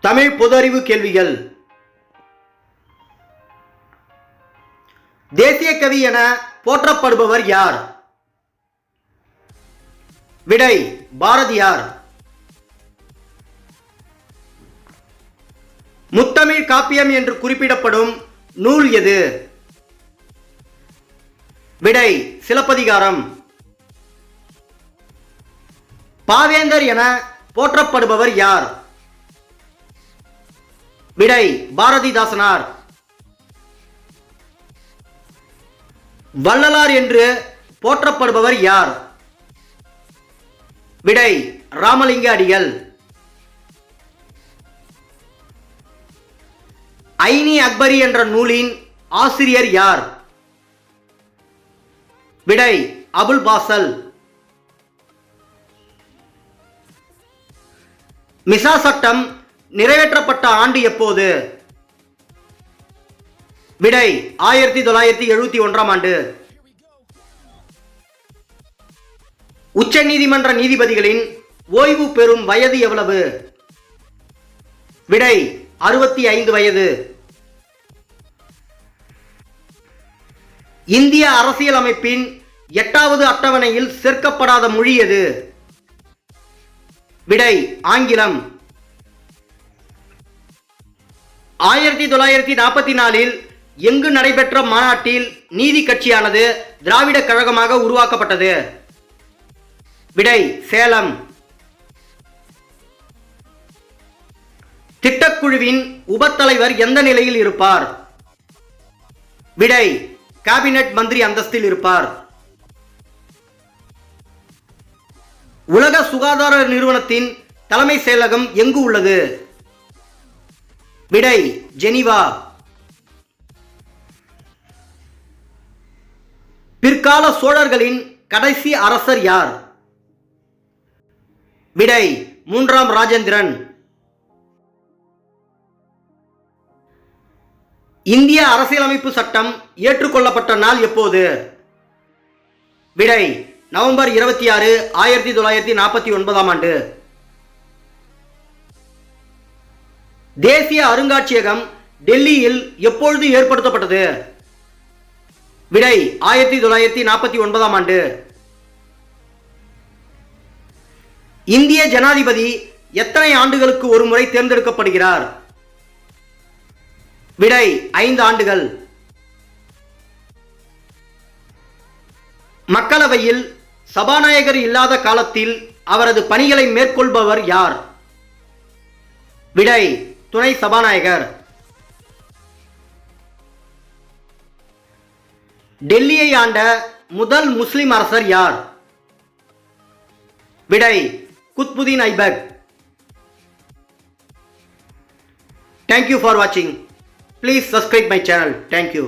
தமிழ் பொதுஅறிவு கேள்விகள். தேசிய கவி என போற்றப்படுபவர் யார்? விடை பாரதியார். முத்தமிழ் காப்பியம் என்று குறிப்பிடப்படும் நூல் எது? விடை சிலப்பதிகாரம். பாவேந்தர் என போற்றப்படுபவர் யார்? விடை பாரதிதாசனார். வள்ளலார் என்று போற்றப்படுபவர் யார்? விடை ராமலிங்க அடிகள். ஐனி அக்பரி என்ற நூலின் ஆசிரியர் யார்? விடை அபுல் பாசல். மிசா சட்டம் நிறைவேற்றப்பட்ட ஆண்டு எப்போது? விடை 1971 ஆண்டு. உச்ச நீதிமன்ற நீதிபதிகளின் ஓய்வு பெறும் வயது எவ்வளவு? விடை 65 வயது. இந்திய அரசியலமைப்பின் 8வது அட்டவணையில் சேர்க்கப்படாத மொழி எது? விடை ஆங்கிலம். 1944 எங்கு நடைபெற்ற மாநாட்டில் நீதி கட்சியானது திராவிட கழகமாக உருவாக்கப்பட்டது? விடை சேலம். திட்டக்குழுவின் உபத்தலைவர் எந்த நிலையில் இருப்பார்? விடை கேபினெட் மந்திரி அந்தஸ்தில் இருப்பார். உலக சுகாதார நிறுவனத்தின் தலைமை செயலகம் எங்கு உள்ளது? விடை ஜெனீவா. பிற்கால சோழர்களின் கடைசி அரசர் யார்? விடை 3ஆம் ராஜேந்திரன். இந்திய அரசியலமைப்பு சட்டம் ஏற்றுக்கொள்ளப்பட்ட நாள் எப்போது? விடை நவம்பர் 26, 1949 ஆண்டு. தேசிய அருங்காட்சியகம் டெல்லியில் எப்பொழுது ஏற்படுத்தப்பட்டது? விடை 1949 ஆண்டு. இந்திய ஜனாதிபதி எத்தனை ஆண்டுகளுக்கு ஒரு முறை தேர்ந்தெடுக்கப்படுகிறார்? விடை 5 ஆண்டுகள். மக்களவையில் சபாநாயகர் இல்லாத காலத்தில் அவரது பணிகளை மேற்கொள்பவர் யார்? விடை துணை சபாநாயகர். டெல்லியை ஆண்ட முதல் முஸ்லிம் அரசர் யார்? விடை Qutbuddin Aibak. Thank you for watching. Please subscribe my channel. Thank you.